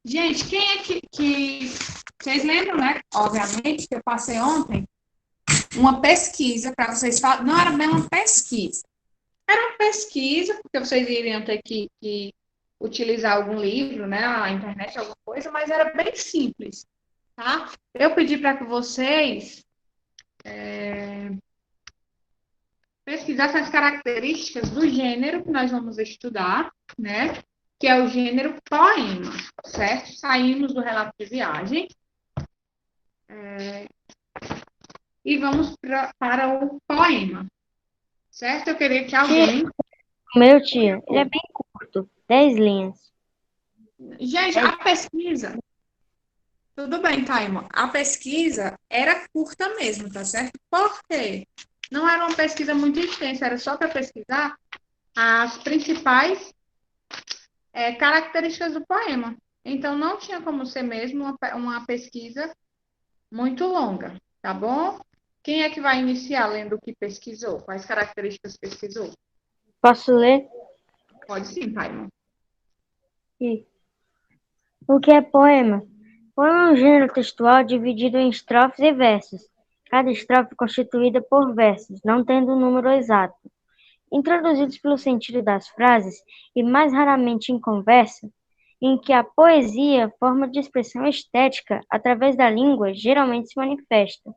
Gente, quem é que... Vocês lembram, né? Obviamente, que eu passei ontem uma pesquisa para vocês falarem. Não era bem uma pesquisa. Era uma pesquisa, porque vocês iriam ter que utilizar algum livro, né? A internet, alguma coisa, mas era bem simples, tá? Eu pedi para que vocês pesquisassem as características do gênero que nós vamos estudar, né? Que é o gênero poema, certo? Saímos do relato de viagem e vamos para o poema, certo? Eu queria que Tia, alguém... o meu tia, ele é bem curto, 10 linhas. Gente, a pesquisa... Tudo bem, Taima. A pesquisa era curta mesmo, tá certo? Por quê? Não era uma pesquisa muito extensa, era só para pesquisar as principais características do poema. Então, não tinha como ser mesmo uma pesquisa muito longa, tá bom? Quem é que vai iniciar lendo o que pesquisou? Quais características pesquisou? Posso ler? Pode sim, Taima. E o que é poema? Poema é um gênero textual dividido em estrofes e versos. Cada estrofe é constituída por versos, não tendo um número exato. Introduzidos pelo sentido das frases, e mais raramente em conversa, em que a poesia, forma de expressão estética através da língua, geralmente se manifesta.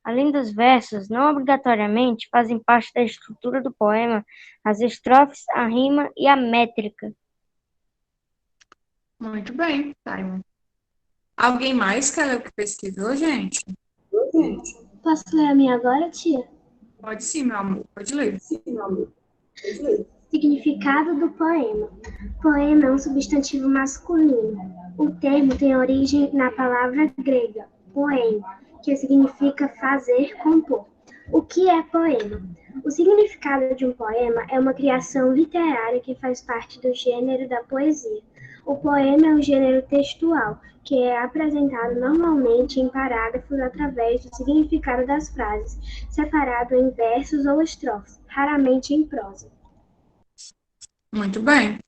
Além dos versos, não obrigatoriamente fazem parte da estrutura do poema as estrofes, a rima e a métrica. Muito bem, Taima. Alguém mais quer ler o que pesquisou, gente? Posso ler a minha agora, tia? Pode sim, meu amor. Pode ler. Significado do poema. Poema é um substantivo masculino. O termo tem origem na palavra grega, poem, que significa fazer, compor. O que é poema? O significado de um poema é uma criação literária que faz parte do gênero da poesia. O poema é um gênero textual, que é apresentado normalmente em parágrafos através do significado das frases, separado em versos ou estrofes, raramente em prosa. Muito bem.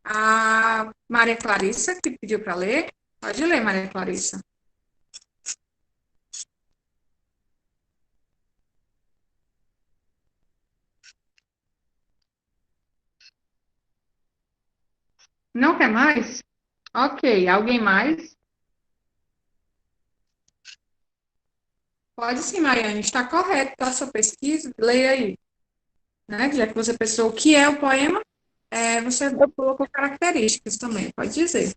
A Maria Clarissa, que pediu para ler. Pode ler, Maria Clarissa. Não quer mais? Ok. Alguém mais? Pode sim, Mariane. Está correto a sua pesquisa. Leia aí. Né? Já que você pensou o que é o poema, você colocou características também. Pode dizer.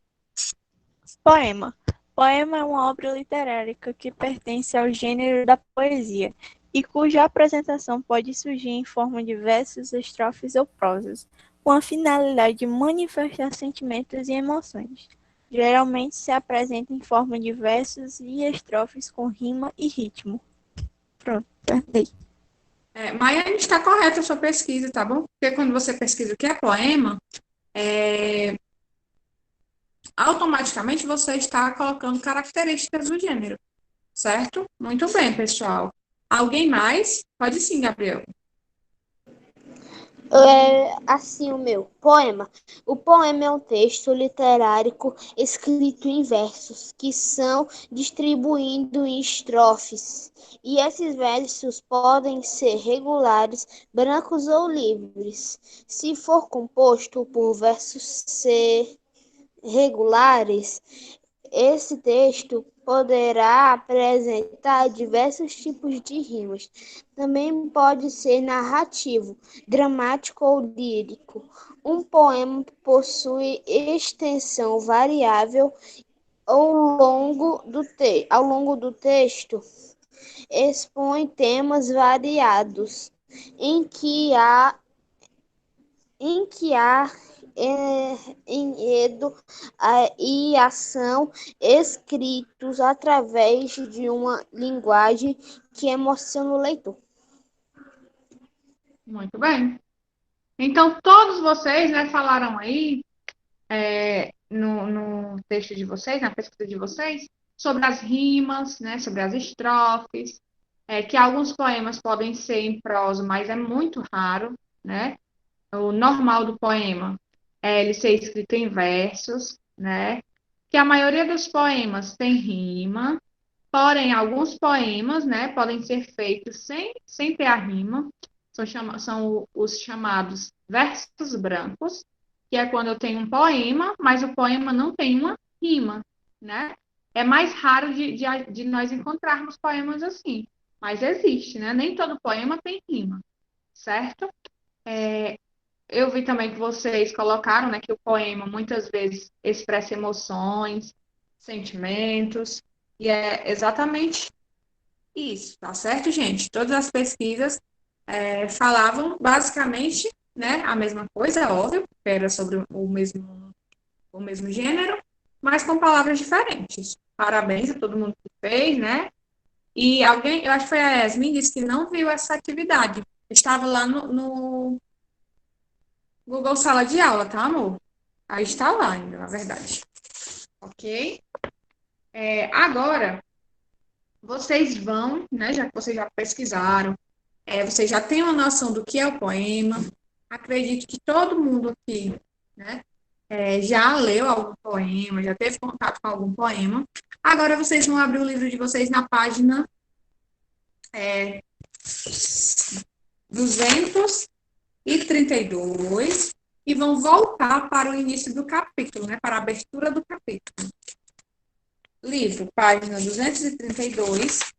Poema. Poema é uma obra literária que pertence ao gênero da poesia e cuja apresentação pode surgir em forma de versos, estrofes ou prosas, com a finalidade de manifestar sentimentos e emoções. Geralmente se apresenta em forma de versos e estrofes com rima e ritmo. Pronto, terminei. Mariane, está correta a sua pesquisa, tá bom? Porque quando você pesquisa o que é poema, automaticamente você está colocando características do gênero, certo? Muito bem, pessoal. Alguém mais? Pode sim, Gabriel. Assim, o meu poema. O poema é um texto literário escrito em versos, que são distribuídos em estrofes. E esses versos podem ser regulares, brancos ou livres. Se for composto por versos regulares, esse texto poderá apresentar diversos tipos de rimas. Também pode ser narrativo, dramático ou lírico. Um poema possui extensão variável ao longo do texto, expõe temas variados em que há enredo e ação escritos através de uma linguagem que emociona o leitor. Muito bem. Então, todos vocês, né, falaram aí, no texto de vocês, na pesquisa de vocês, sobre as rimas, né, sobre as estrofes, que alguns poemas podem ser em prosa, mas é muito raro, né? O normal do poema é ele ser escrito em versos. né? Que a maioria dos poemas tem rima, porém, alguns poemas, né, podem ser feitos sem ter a rima. São os chamados versos brancos, que é quando eu tenho um poema, mas o poema não tem uma rima, né? É mais raro de nós encontrarmos poemas assim, mas existe, né? Nem todo poema tem rima, certo? Eu vi também que vocês colocaram, né, que o poema muitas vezes expressa emoções, sentimentos, e é exatamente isso, tá certo, gente? Todas as pesquisas falavam basicamente, né, a mesma coisa, óbvio, que era sobre o mesmo gênero, mas com palavras diferentes. Parabéns a todo mundo que fez, né? E alguém, eu acho que foi a Yasmin, disse que não viu essa atividade. Estava lá no Google Sala de Aula, tá, amor? Aí está lá ainda, na verdade. Ok? Agora, vocês vão, né, já que vocês já pesquisaram, vocês já têm uma noção do que é o poema. Acredito que todo mundo aqui, né, já leu algum poema, já teve contato com algum poema. Agora vocês vão abrir o livro de vocês na página 232 e vão voltar para o início do capítulo, né, para a abertura do capítulo. Livro, página 232.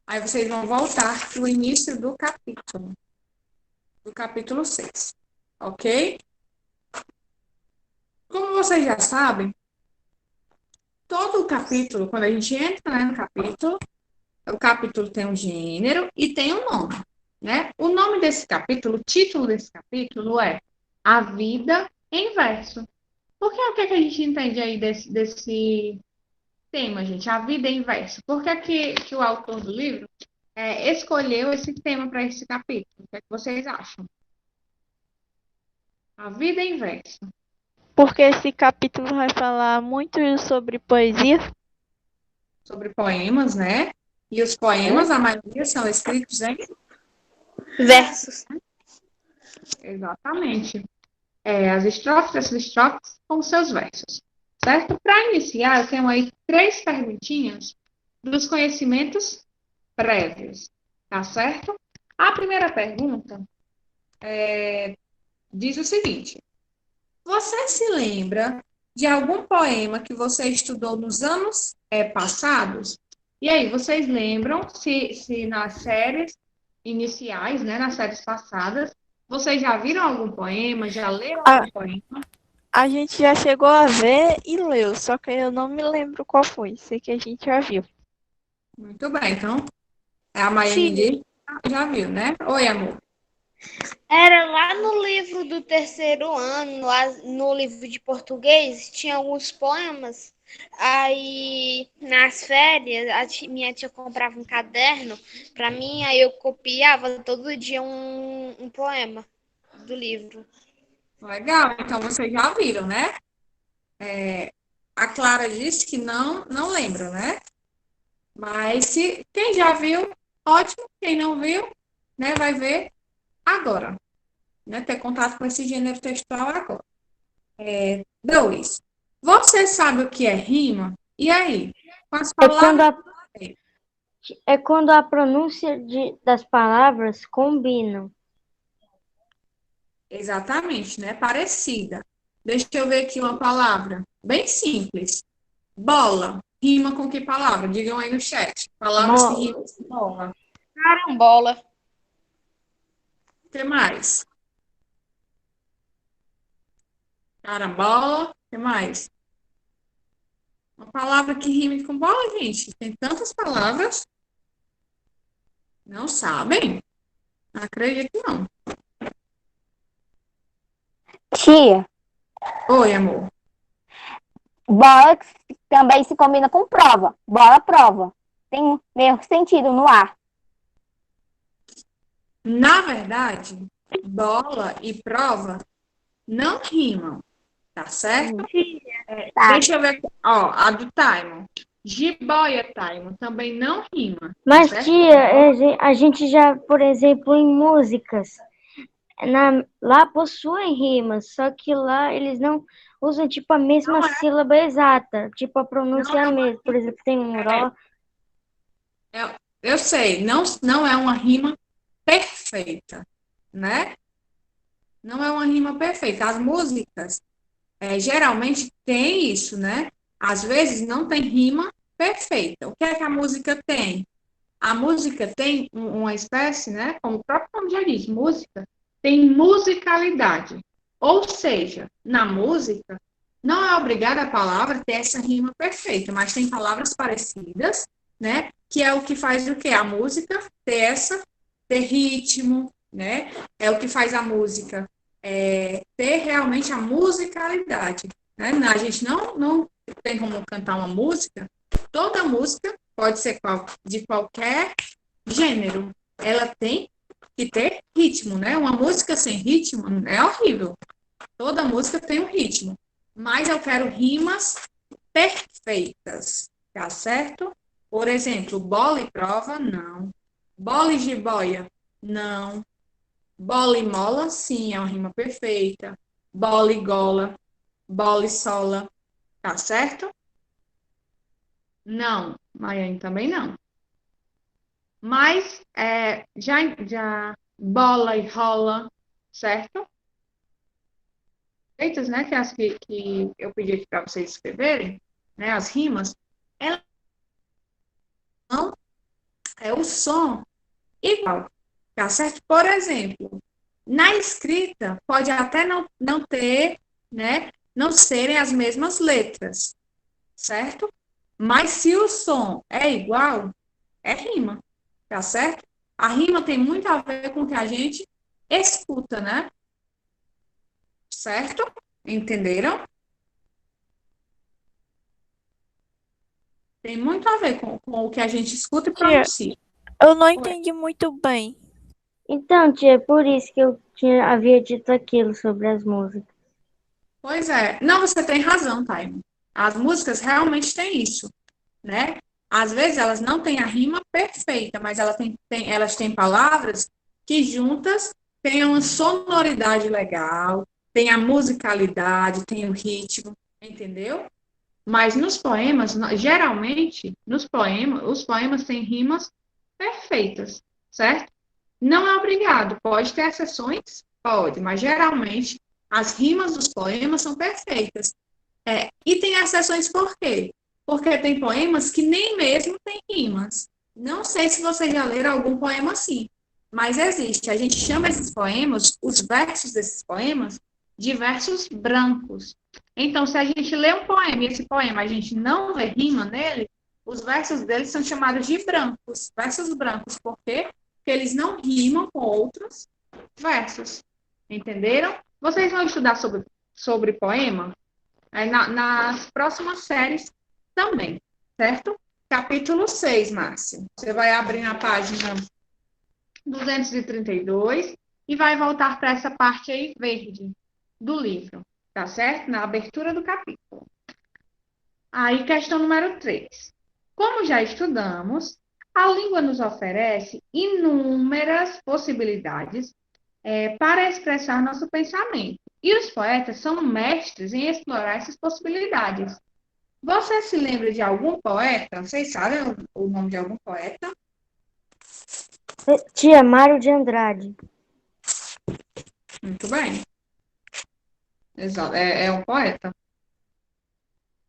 Aí vocês vão voltar para o início do capítulo 6. Ok? Como vocês já sabem, todo o capítulo, quando a gente entra, né, no capítulo, o capítulo tem um gênero e tem um nome, né? O nome desse capítulo, o título desse capítulo é A Vida em Verso. Por que o que a gente entende aí desse tema, gente? A vida em verso. Por que o autor do livro escolheu esse tema para esse capítulo? O que é que vocês acham? A vida em verso. Porque esse capítulo vai falar muito sobre poesia. Sobre poemas, né? E os poemas, a maioria são escritos em Versos. exatamente. Essas estrofes com seus versos. Certo? Para iniciar, eu tenho aí 3 perguntinhas dos conhecimentos prévios. Tá certo? A primeira pergunta diz o seguinte: você se lembra de algum poema que você estudou nos anos passados? E aí, vocês lembram se nas séries iniciais, né, nas séries passadas, vocês já viram algum poema, já leram algum poema? A gente já chegou a ver e leu, só que eu não me lembro qual foi. Sei que a gente já viu. Muito bem, então a Maiane diz, já viu, né? Oi, amor. Era lá no livro do terceiro ano, lá no livro de português, tinha alguns poemas. Aí, nas férias, minha tia comprava um caderno para mim, aí eu copiava todo dia um poema do livro. Legal, então vocês já viram, né? A Clara disse que não lembra, né? Mas quem já viu, ótimo. Quem não viu, né, vai ver agora. Né? Ter contato com esse gênero textual agora. 2. Você sabe o que é rima? E aí? Com as palavras. É quando a pronúncia das palavras combinam. Exatamente, né? Parecida. Deixa eu ver aqui uma palavra bem simples. Bola. Rima com que palavra? Digam aí no chat. Palavras que rimam com bola. Carambola. O que mais? Carambola. O que mais? Uma palavra que rime com bola, gente. Tem tantas palavras. Não sabem? Não acredito, não. Tia, Oi, amor. bola também se combina com prova. Bola, prova. Tem o mesmo sentido no ar. Na verdade, bola e prova não rimam, tá certo? Tá. Deixa eu ver aqui. Ó, a do Taimon. Jiboia, Taimon, também não rima. Mas, certo? tia, a gente já, por exemplo, em músicas, lá possuem rimas, só que lá eles não usam tipo a mesma Não é, sílaba exata, tipo a não pronúncia é é a uma, mesma. Por exemplo, tem um é, ró. eu sei, não é uma rima perfeita, né? Não é uma rima perfeita. As músicas, geralmente tem isso, né? Às vezes não tem rima perfeita. O que é que a música tem? A música tem uma espécie, né? Como o próprio nome já diz, música, tem musicalidade. Ou seja, na música, não é obrigada a palavra ter essa rima perfeita, mas tem palavras parecidas, né? Que é o que faz o quê? A música ter ritmo, né? É o que faz a música ter realmente a musicalidade, né? A gente não tem como cantar uma música, toda música pode ser de qualquer gênero, ela tem que ter ritmo, né? Uma música sem ritmo é horrível. Toda música tem um ritmo, mas eu quero rimas perfeitas, tá certo? Por exemplo, bola e prova, não. Bola e jiboia, não. Bola e mola, sim, é uma rima perfeita. Bola e gola, bola e sola, tá certo? Não, Maiane também não. Mas já bola e rola, certo? Feitas, né? Que é as que eu pedi aqui para vocês escreverem, né? As rimas, elas não é o som igual, tá certo? Por exemplo, na escrita pode até não ter, né? Não serem as mesmas letras, certo? Mas se o som é igual, é rima, tá certo? A rima tem muito a ver com o que a gente escuta, né? Certo? Entenderam? Tem muito a ver com o que a gente escuta e Tia, pronuncia. eu não Ué. entendi muito bem. Então, tia, é por isso que eu havia dito aquilo sobre as músicas. Pois é. Não, você tem razão, Taime. As músicas realmente têm isso, né? Às vezes elas não têm a rima perfeita, mas elas têm palavras que juntas têm uma sonoridade legal, tem a musicalidade, tem o ritmo, entendeu? Mas nos poemas, geralmente, os poemas têm rimas perfeitas, certo? Não é obrigado, pode ter exceções? Pode, mas geralmente as rimas dos poemas são perfeitas. E tem exceções por quê? Porque tem poemas que nem mesmo têm rimas. Não sei se vocês já leram algum poema assim, mas existe. A gente chama esses poemas, os versos desses poemas, de versos brancos. Então, se a gente lê um poema e esse poema a gente não vê rima nele, os versos dele são chamados de brancos. Versos brancos, por quê? Porque eles não rimam com outros versos. Entenderam? Vocês vão estudar sobre poema? Nas próximas séries também, certo? Capítulo 6, Márcia. Você vai abrir na página 232 e vai voltar para essa parte aí verde do livro, tá certo? Na abertura do capítulo. Aí, questão número 3. Como já estudamos, a língua nos oferece inúmeras possibilidades para expressar nosso pensamento. E os poetas são mestres em explorar essas possibilidades. Você se lembra de algum poeta? Vocês sabem o nome de algum poeta? Tia, Mário de Andrade. Muito bem. Exato. É um poeta.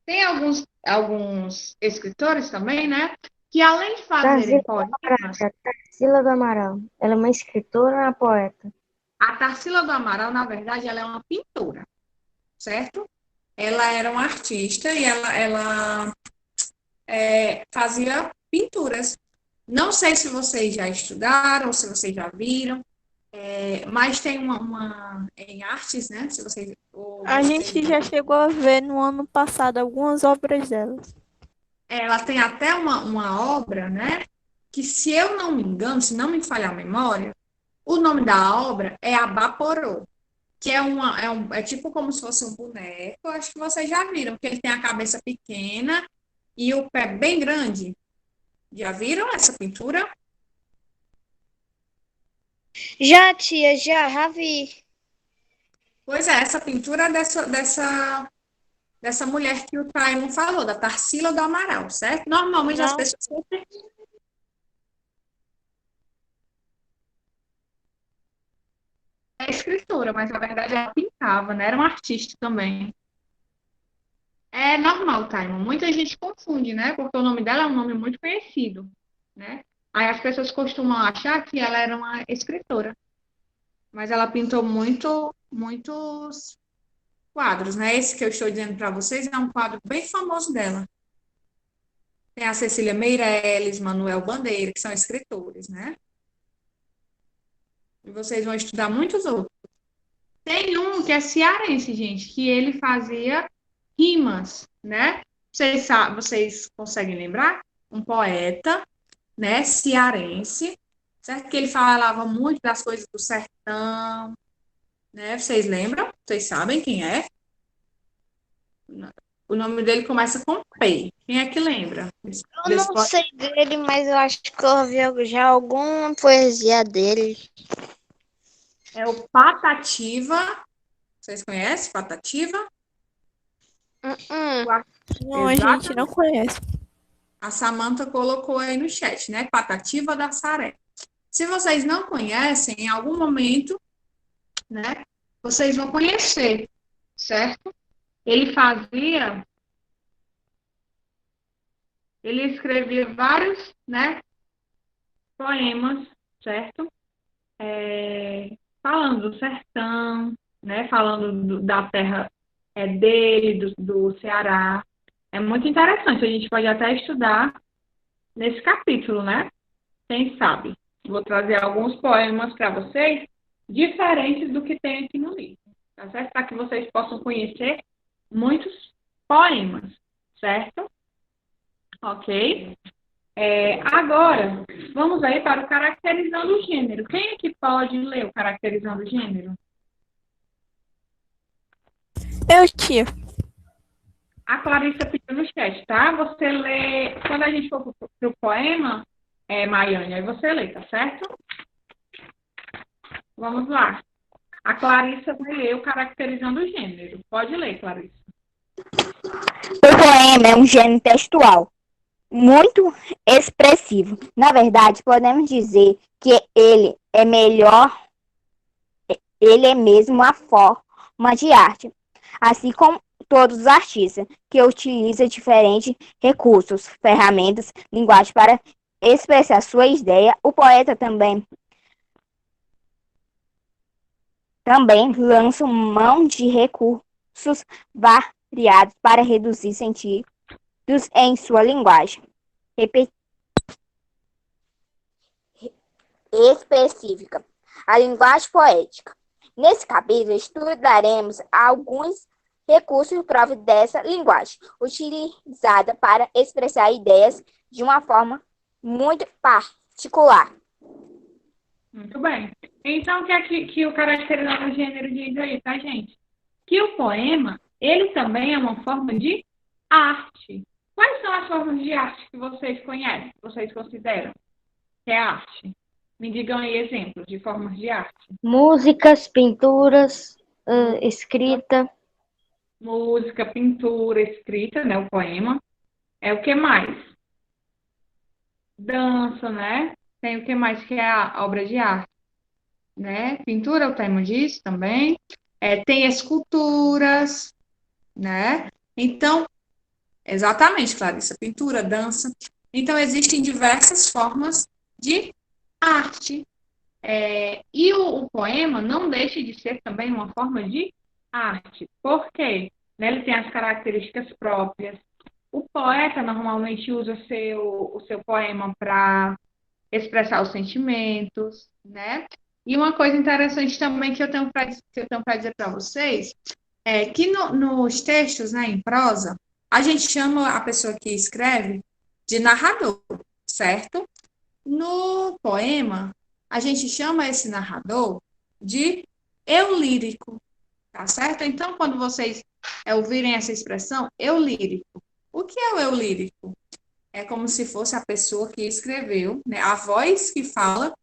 Tem alguns escritores também, né? Que além de fazerem Tarsila poemas, Tarsila do Amaral. Ela é uma escritora e uma poeta. a Tarsila do Amaral, na verdade, ela é uma pintora, certo? Ela era uma artista e ela fazia pinturas. Não sei se vocês já estudaram, se vocês já viram, mas tem uma em artes, né? Se vocês, A gente já chegou a ver no ano passado algumas obras delas. ela tem até uma obra, né? Que se eu não me engano, se não me falhar a memória, o nome da obra é Abaporô, que é tipo como se fosse um boneco. Acho que vocês já viram, que ele tem a cabeça pequena e o pé bem grande. Já viram essa pintura? Já, tia, já vi. Pois é, essa pintura é dessa mulher que o Taimo falou, da Tarsila do Amaral, certo? Normalmente as Não. pessoas sempre é escritora, mas na verdade ela pintava, né? Era uma artista também. É normal, Taimo. Muita gente confunde, né? Porque o nome dela é um nome muito conhecido, né? Aí as pessoas costumam achar que ela era uma escritora, mas ela pintou muitos quadros, né? Esse que eu estou dizendo para vocês é um quadro bem famoso dela. Tem a Cecília Meirelles, Manuel Bandeira, que são escritores, né? E vocês vão estudar muitos outros. Tem um que é cearense, gente, que ele fazia rimas, né? Vocês conseguem lembrar? Um poeta, né, cearense, certo? Que ele falava muito das coisas do sertão, né? Vocês lembram? Vocês sabem quem é? O nome dele começa com P. Quem é que lembra? Eu não sei dele, mas eu acho que eu ouvi já alguma poesia dele. É o Patativa. Vocês conhecem Patativa? Não, a gente não conhece. A Samantha colocou aí no chat, né? Patativa da Saré. Se vocês não conhecem, em algum momento, né? Vocês vão conhecer, certo? Ele escrevia vários, né? Poemas, certo? Falando do sertão, né? Falando da terra dele, do Ceará. É muito interessante. A gente pode até estudar nesse capítulo, né? Quem sabe? Vou trazer alguns poemas para vocês, diferentes do que tem aqui no livro, tá certo? Para que vocês possam conhecer muitos poemas, certo? Ok? Agora, vamos aí para o caracterizando o gênero. Quem é que pode ler o caracterizando o gênero? Eu, tia. A Clarissa pediu no chat, tá? Você lê, quando a gente for para o poema, Maiane, aí você lê, tá certo? Vamos lá. A Clarissa vai ler o caracterizando o gênero. Pode ler, Clarissa. O poema é um gênero textual muito expressivo. Na verdade, podemos dizer que ele é mesmo uma forma de arte, assim como todos os artistas que utilizam diferentes recursos, ferramentas, linguagem para expressar sua ideia. O poeta também lança mão de recursos variados para reduzir sentidos em sua linguagem específica, a linguagem poética. Nesse capítulo, estudaremos alguns recursos próprios dessa linguagem, utilizada para expressar ideias de uma forma muito particular. Muito bem. Então, o que é que o caracterizando o gênero diz aí, tá, gente? Que o poema, ele também é uma forma de arte. Quais são as formas de arte que vocês conhecem, que vocês consideram que é arte? Me digam aí exemplos de formas de arte. Músicas, pinturas, escrita. Música, pintura, escrita, né? O poema. O que mais? Dança, né? Tem o que mais que é a obra de arte, né? Pintura, o termo diz também. Tem esculturas, né? Então, exatamente, Clarissa. Pintura, dança. Então, existem diversas formas de arte. E o poema não deixa de ser também uma forma de arte. Por quê? Né? Ele tem as características próprias. O poeta normalmente usa o seu poema para expressar os sentimentos, né? E uma coisa interessante também que eu tenho para dizer para vocês é que nos textos, né, em prosa, a gente chama a pessoa que escreve de narrador, certo? No poema, a gente chama esse narrador de eu lírico, tá certo? Então, quando vocês ouvirem essa expressão, eu lírico, o que é o eu lírico? É como se fosse a pessoa que escreveu, né, a voz que fala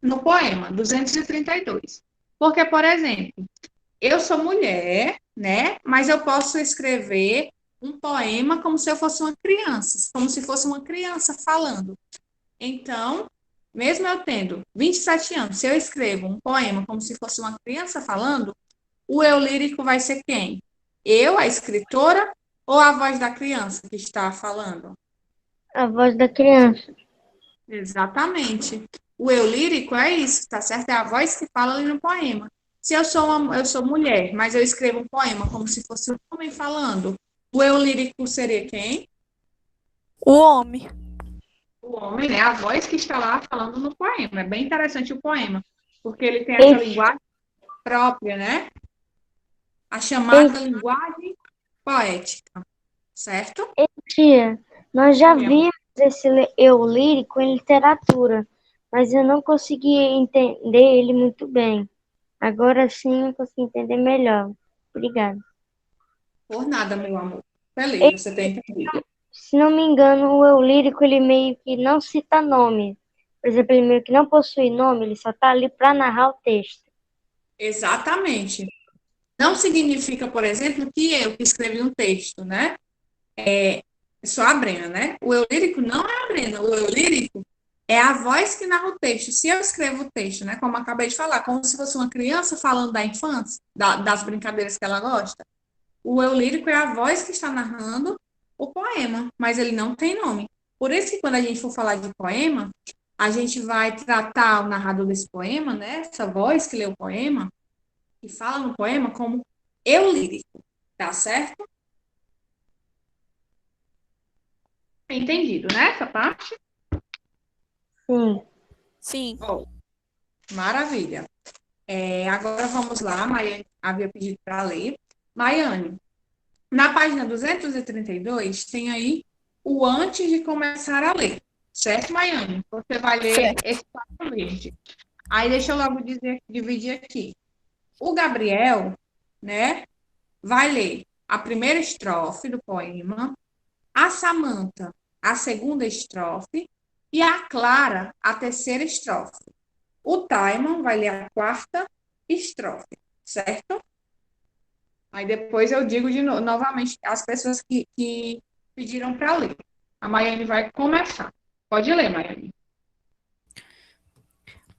no poema 232. Porque, por exemplo, eu sou mulher, né? Mas eu posso escrever um poema como se eu fosse uma criança, como se fosse uma criança falando. Então, mesmo eu tendo 27 anos, se eu escrevo um poema como se fosse uma criança falando, o eu lírico vai ser quem? Eu, a escritora, ou a voz da criança que está falando? A voz da criança. Exatamente. O eu lírico é isso, tá certo? É a voz que fala ali no poema. Se eu sou mulher, mas eu escrevo um poema como se fosse um homem falando, o eu lírico seria quem? O homem. O homem, né? A voz que está lá falando no poema. É bem interessante o poema, porque ele tem essa linguagem própria, né? A chamada linguagem poética, certo? Tia, nós já Sim. vimos esse eu lírico em literatura, mas eu não consegui entender ele muito bem. Agora sim eu consegui entender melhor. Obrigada. Por nada, meu amor. Feliz, você tem entendido. Se não me engano, o eu lírico ele meio que não cita nome. Por exemplo, ele meio que não possui nome, ele só está ali para narrar o texto. Exatamente. Não significa, por exemplo, que eu que escrevi um texto, né? Sou a Brena, né? O eu lírico não é a Brena. O eu lírico é a voz que narra o texto. Se eu escrevo o texto, né? Como eu acabei de falar, como se fosse uma criança falando da infância, das brincadeiras que ela gosta. O eu lírico é a voz que está narrando o poema, mas ele não tem nome. Por isso que quando a gente for falar de poema, a gente vai tratar o narrador desse poema, né? Essa voz que lê o poema, que fala no poema, como eu lírico, tá certo? Entendido, né? Essa parte? Sim. Sim. Oh, maravilha. Agora vamos lá, Maiane havia pedido para ler. Maiane, na página 232, tem aí o antes de começar a ler. Certo, Maiane? Você vai ler Certo. esse passo verde. Aí deixa eu logo dividir aqui. O Gabriel, né, vai ler a primeira estrofe do poema, a Samanta a segunda estrofe e a Clara a terceira estrofe. O Taiman vai ler a quarta estrofe, certo? Aí depois eu digo novamente as pessoas que pediram para ler. A Maiane vai começar. Pode ler, Maiane.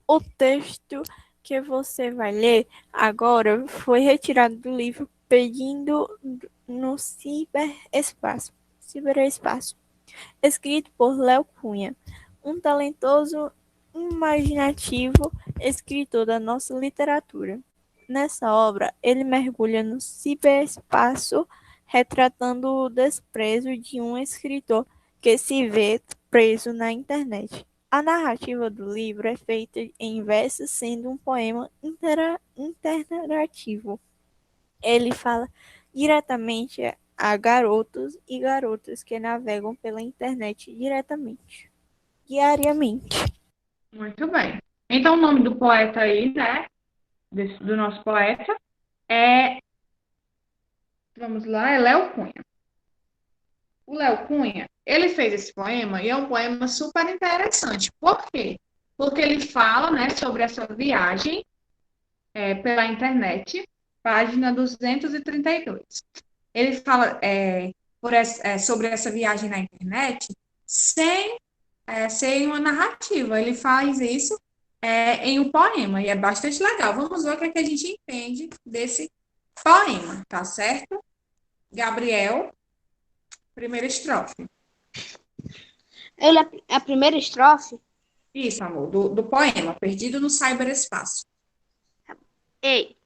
O texto que você vai ler agora foi retirado do livro Pedindo no Ciberespaço, escrito por Léo Cunha, um talentoso, imaginativo escritor da nossa literatura. Nessa obra, ele mergulha no ciberespaço, retratando o desprezo de um escritor que se vê preso na internet. A narrativa do livro é feita em versos, sendo um poema interativo. Ele fala diretamente a garotos e garotas que navegam pela internet diariamente. Muito bem. Então, o nome do poeta aí, né? Do nosso poeta é. Vamos lá, é Léo Cunha. O Léo Cunha, ele fez esse poema e é um poema super interessante. Por quê? Porque ele fala, né, sobre essa viagem pela internet, página 232. Ele fala sobre essa viagem na internet sem uma narrativa. Ele faz isso em um poema e é bastante legal. Vamos ver o que é que a gente entende desse poema, tá certo? Gabriel, primeira estrofe. Ele é a primeira estrofe? Isso, amor, do poema, Perdido no Cyberespaço. Ei,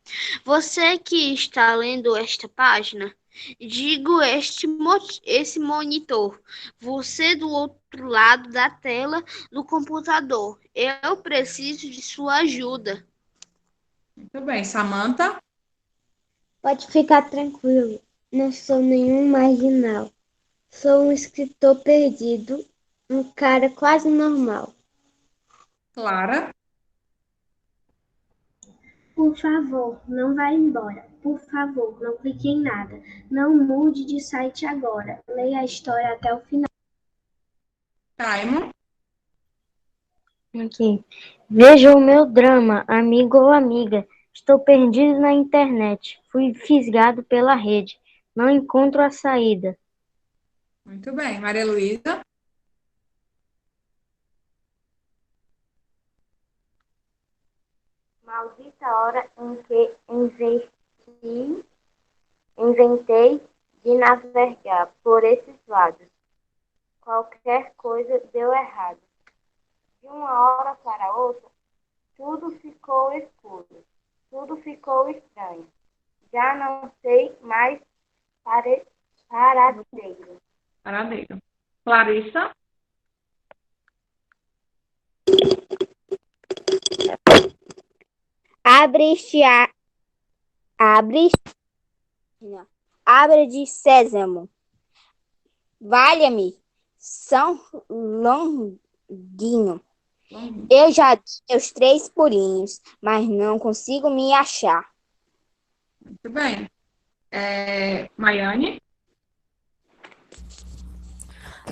você que está lendo esta página, digo esse monitor. Você do outro lado da tela do computador. Eu preciso de sua ajuda. Muito bem, Samantha. Pode ficar tranquilo, não sou nenhum marginal. Sou um escritor perdido, um cara quase normal. Clara. Por favor, não vá embora. Por favor, não clique em nada. Não mude de site agora. Leia a história até o final. Taimo. Aqui. Veja o meu drama, amigo ou amiga. Estou perdido na internet. Fui fisgado pela rede. Não encontro a saída. Muito bem. Maria Luísa? Maldita hora em que inventei de navegar por esses lados. Qualquer coisa deu errado. De uma hora para outra, tudo ficou escuro, tudo ficou estranho. Já não sei mais paradeiro. Paradeiro. Clarissa? Abre, abre de sésamo. Valha-me, São Longuinho. Eu já dei meus 3 pulinhos, mas não consigo me achar. Muito bem. Maiane?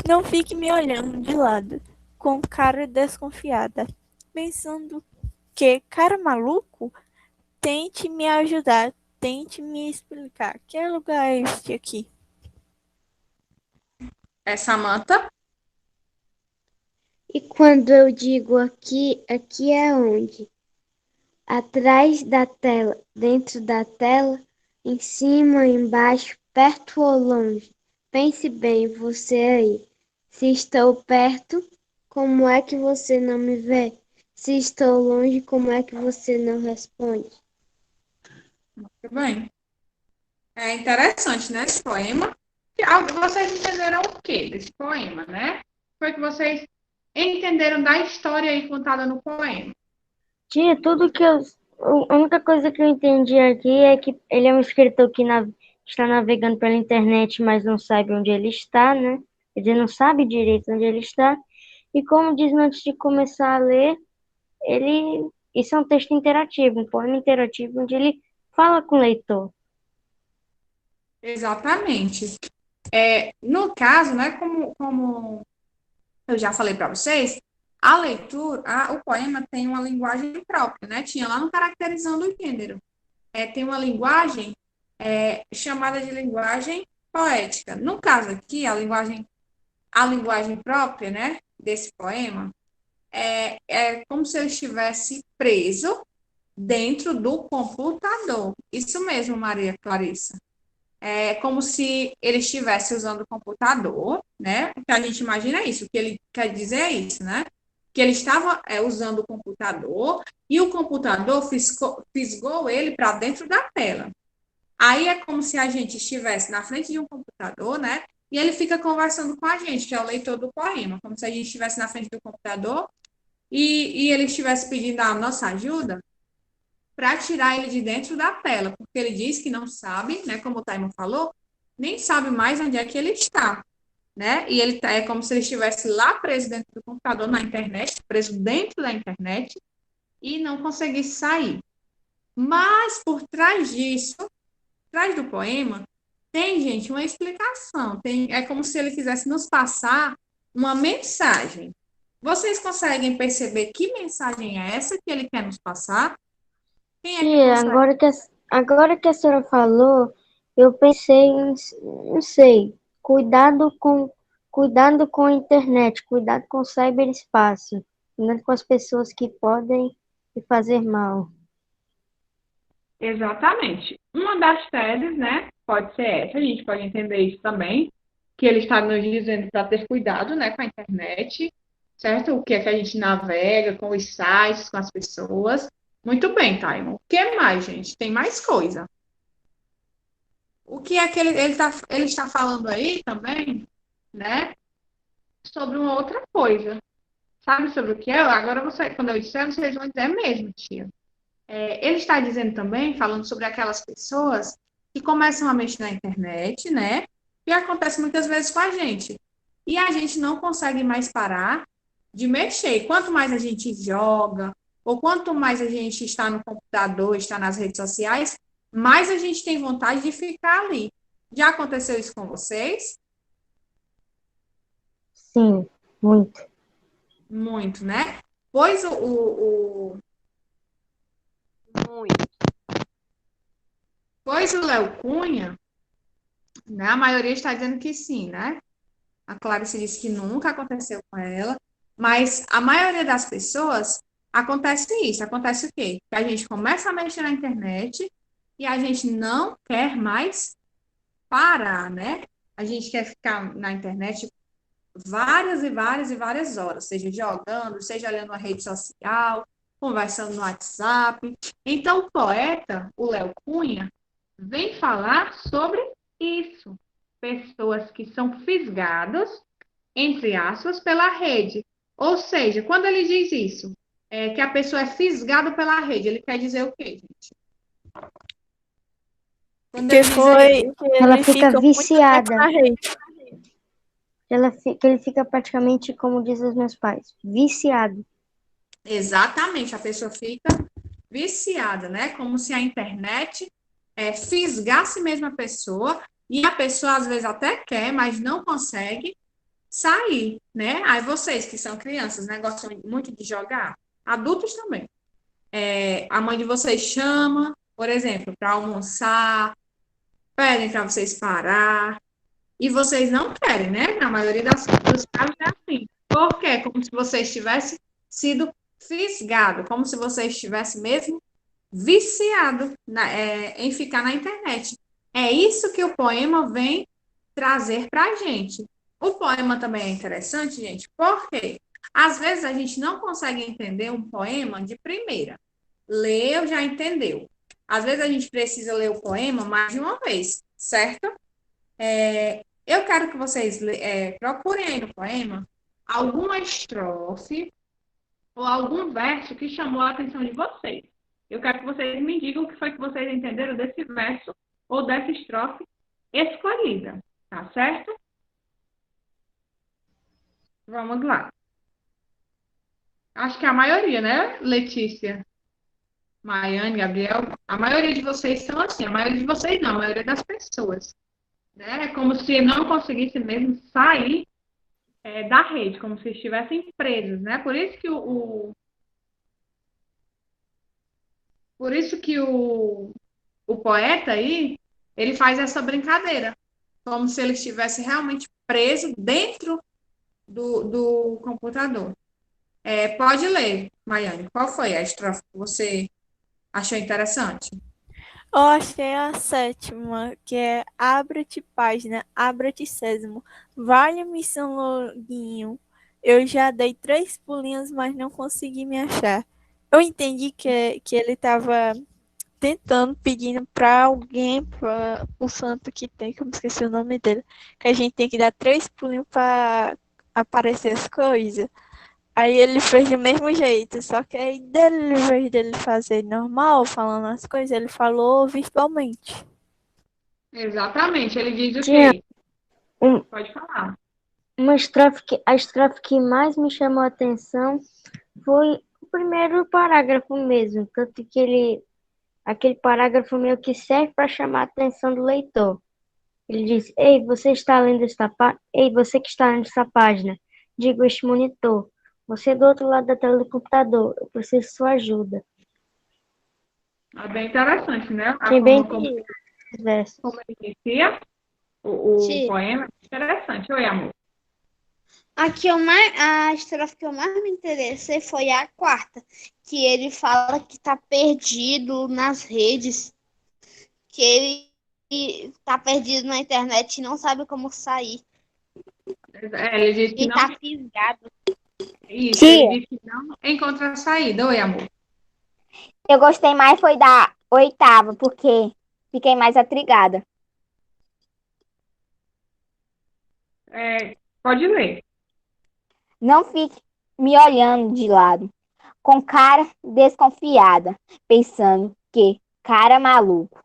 Não fique me olhando de lado, com cara desconfiada, pensando que, cara maluco, tente me ajudar, tente me explicar. Que lugar é este aqui? Samantha? E quando eu digo aqui, aqui é onde? Atrás da tela, dentro da tela, em cima, embaixo, perto ou longe? Pense bem, você aí. Se estou perto, como é que você não me vê? Se estou longe, como é que você não responde? Muito bem. É interessante, né, esse poema. Vocês entenderam o quê desse poema, né? Foi que vocês entenderam da história aí contada no poema. Tia, a única coisa que eu entendi aqui é que ele é um escritor que está navegando pela internet, mas não sabe onde ele está, né? Quer dizer, não sabe direito onde ele está. E como diz antes de começar a ler, isso é um texto interativo, um poema interativo, onde ele fala com o leitor. Exatamente. No caso, né, como eu já falei para vocês, a leitura, o poema tem uma linguagem própria, né? Tinha lá no Caracterizando o Gênero. Tem uma linguagem chamada de linguagem poética. No caso aqui, a linguagem própria, né, desse poema é como se ele estivesse preso dentro do computador. Isso mesmo, Maria Clarissa. É como se ele estivesse usando o computador, né? O que a gente imagina é isso, o que ele quer dizer é isso, né? Que ele estava usando o computador e o computador fisgou ele para dentro da tela. Aí é como se a gente estivesse na frente de um computador, né? E ele fica conversando com a gente, que é o leitor do poema, como se a gente estivesse na frente do computador e ele estivesse pedindo a nossa ajuda para tirar ele de dentro da tela, porque ele diz que não sabe, né, como o Taimo falou, nem sabe mais onde é que ele está, né? E ele é como se ele estivesse lá preso dentro do computador na internet, preso dentro da internet e não conseguisse sair. Mas por trás disso, atrás do poema, tem, gente, uma explicação. É como se ele quisesse nos passar uma mensagem. Vocês conseguem perceber que mensagem é essa que ele quer nos passar? Quem é que Tia, consegue? agora que a senhora falou, eu pensei não sei, cuidado com a internet, cuidado com o cyberespaço, cuidado com as pessoas que podem lhe fazer mal. Exatamente. Uma das teses, né, pode ser essa, a gente pode entender isso também, que ele está nos dizendo para ter cuidado, né, com a internet, certo? O que é que a gente navega, com os sites, com as pessoas. Muito bem, Taimon. O que mais, gente? Tem mais coisa. O que é que ele está falando aí também, né, sobre uma outra coisa. Sabe sobre o que é? Agora, quando eu disser, vocês vão dizer mesmo, tia. Ele está dizendo também, falando sobre aquelas pessoas que começam a mexer na internet, né? E acontece muitas vezes com a gente. E a gente não consegue mais parar de mexer. Quanto mais a gente joga, ou quanto mais a gente está no computador, está nas redes sociais, mais a gente tem vontade de ficar ali. Já aconteceu isso com vocês? Sim, muito. Muito, né? Pois Muito. Pois o Léo Cunha, né, a maioria está dizendo que sim, né? A Clarice disse que nunca aconteceu com ela, mas a maioria das pessoas acontece isso. Acontece o quê? Que a gente começa a mexer na internet e a gente não quer mais parar, né? A gente quer ficar na internet várias e várias e várias horas, seja jogando, seja olhando uma rede social, conversando no WhatsApp. Então, o poeta, o Léo Cunha, vem falar sobre isso. Pessoas que são fisgadas, entre aspas, pela rede. Ou seja, quando ele diz isso, que a pessoa é fisgada pela rede, ele quer dizer o quê, gente? Quando Que ele diz foi isso, que Ela ele fica fica muito tempo viciada. na rede. Ele fica praticamente, como dizem os meus pais, viciado. exatamente, a pessoa fica viciada, né? Como se a internet fisgasse mesmo a pessoa, e a pessoa às vezes até quer, mas não consegue sair, né? Aí vocês que são crianças, né, gostam muito de jogar, adultos também. A mãe de vocês chama, por exemplo, para almoçar, pedem para vocês parar, e vocês não querem, né? Na maioria dos casos é assim. Por quê? Como se vocês tivessem sido fisgado, como se vocês estivessem mesmo viciado em ficar na internet. É isso que o poema vem trazer para a gente. O poema também é interessante, gente, porque às vezes a gente não consegue entender um poema de primeira. Leu, já entendeu. Às vezes a gente precisa ler o poema mais de uma vez, certo? Eu quero que vocês procurem aí no poema alguma estrofe ou algum verso que chamou a atenção de vocês. Eu quero que vocês me digam o que foi que vocês entenderam desse verso ou dessa estrofe escolhida, tá certo? Vamos lá. Acho que a maioria, né, Letícia, Maiane, Gabriel, a maioria de vocês são assim, a maioria de vocês não, a maioria das pessoas, né? É como se não conseguisse mesmo sair da rede, como se estivessem presos, né? Por isso que o poeta aí, ele faz essa brincadeira, como se ele estivesse realmente preso dentro do computador. Pode ler, Maiane, qual foi a estrofe que você achou interessante? Eu achei a sétima, que é Abra-te página, abra-te sésamo, valha-me São Longuinho. Eu já dei 3 pulinhos, mas não consegui me achar. Eu entendi que ele estava tentando, pedindo para alguém, para o santo que tem, que eu me esqueci o nome dele, que a gente tem que dar 3 pulinhos para aparecer as coisas. Aí ele fez do mesmo jeito, só que aí dele, em vez dele fazer normal, falando as coisas, ele falou virtualmente. Exatamente, ele diz o Tinha quê? um- Pode falar. a estrofe que mais me chamou a atenção foi o primeiro parágrafo mesmo, tanto que aquele parágrafo meio que serve para chamar a atenção do leitor. Ele diz: Ei, você está lendo Ei, você que está lendo essa página, digo este monitor. Você do outro lado da tela do computador, eu preciso de sua ajuda. É bem interessante, né? A Achei bem forma como os versos. ele inicia o Tia, poema é interessante. Oi, amor. a estrofe que eu mais me interessei foi a quarta, que ele fala que tá perdido nas redes, que ele tá perdido na internet e não sabe como sair. Ele disse que E não. tá fisgado. Isso, Tia, ele disse que não encontra a saída. Oi, amor. eu gostei mais foi da oitava, porque fiquei mais intrigada. Pode ler. Não fique me olhando de lado, com cara desconfiada, pensando que, cara maluco,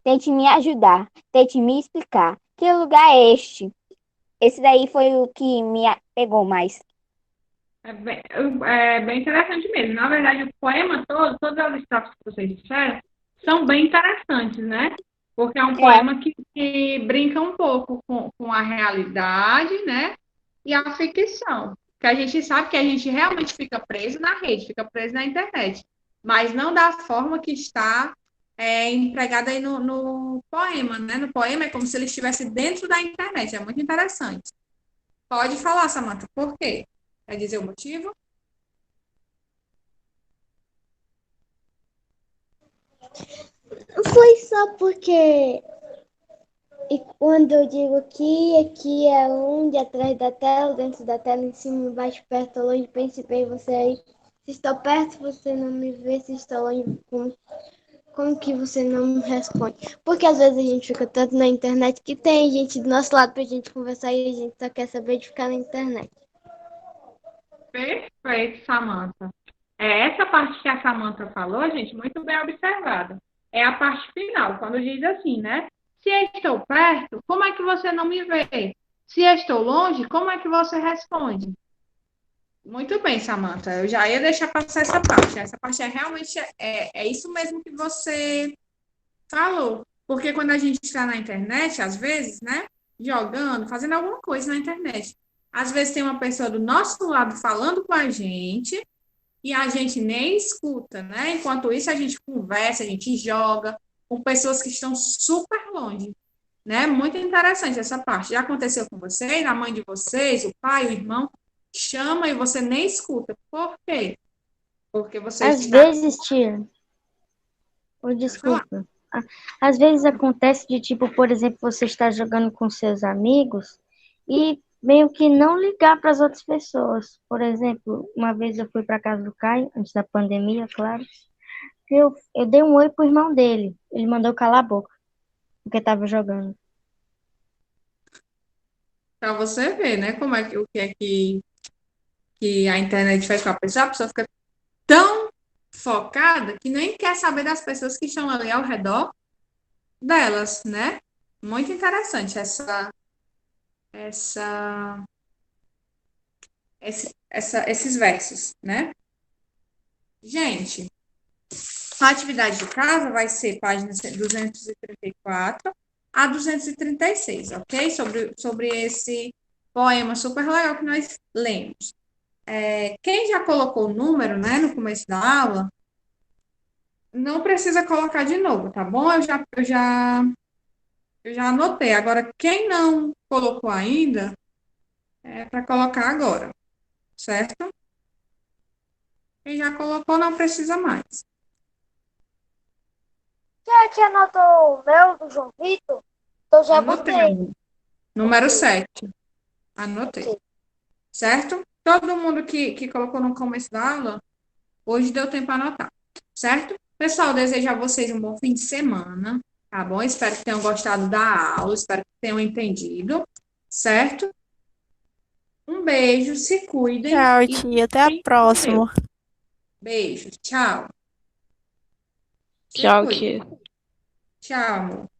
tente me ajudar, tente me explicar. Que lugar é este? Esse daí foi o que me pegou mais. É bem interessante mesmo. Na verdade, o poema todo, todas as estrofes que vocês disseram, são bem interessantes, né? Porque é um poema que brinca um pouco com a realidade, né? E a ficção. Que a gente sabe que a gente realmente fica preso na rede, fica preso na internet. Mas não da forma que está empregado aí no poema, né? No poema é como se ele estivesse dentro da internet. É muito interessante. Pode falar, Samantha, por quê? Quer dizer o motivo? Foi só porque e quando eu digo aqui é onde, atrás da tela, dentro da tela, em cima, embaixo, perto, longe, pense bem, você aí. Se estou perto, você não me vê, se estou longe, como que você não me responde? Porque às vezes a gente fica tanto na internet que tem gente do nosso lado pra gente conversar e a gente só quer saber de ficar na internet. Perfeito, Samantha. Essa parte que a Samantha falou, gente, muito bem observada. É a parte final, quando diz assim, né? Se estou perto, como é que você não me vê? Se estou longe, como é que você responde? Muito bem, Samantha. Eu já ia deixar passar essa parte. Essa parte é realmente isso mesmo que você falou. Porque quando a gente está na internet, às vezes, né? Jogando, fazendo alguma coisa na internet. Às vezes tem uma pessoa do nosso lado falando com a gente e a gente nem escuta, né? Enquanto isso, a gente conversa, a gente joga com pessoas que estão super longe, né? Muito interessante essa parte. Já aconteceu com vocês, a mãe de vocês, o pai, o irmão, chama e você nem escuta. Por quê? Porque você Às está. vezes, tia, Pode falar. desculpa. Às vezes acontece de tipo, por exemplo, você está jogando com seus amigos e meio que não ligar para as outras pessoas. Por exemplo, uma vez eu fui para casa do Caio, antes da pandemia, claro. Eu dei um oi pro irmão dele. Ele mandou calar a boca, porque estava jogando. Para você ver, né? Como é que o que é que a internet faz com a pessoa fica tão focada que nem quer saber das pessoas que estão ali ao redor delas, né? Muito interessante essa, esses versos, né? Gente, a atividade de casa vai ser página 234 a 236, ok? Sobre esse poema super legal que nós lemos. Quem já colocou o número, né, no começo da aula, não precisa colocar de novo, tá bom? Eu já anotei. Agora, quem não colocou ainda, é para colocar agora, certo? Quem já colocou não precisa mais. Quem é que anotou o meu, do João Vitor? Eu já Anotei, botei. amor. Número 7. Anotei. Certo? Todo mundo que colocou no começo da aula, hoje deu tempo para anotar. Certo? Pessoal, desejo a vocês um bom fim de semana, tá bom? Espero que tenham gostado da aula, espero que tenham entendido, certo? Um beijo, se cuidem Tchau, e tia. Até a fiquem com Deus. próxima. Beijo, tchau. Se Tchau, cuidem. tia. Tchau, amor.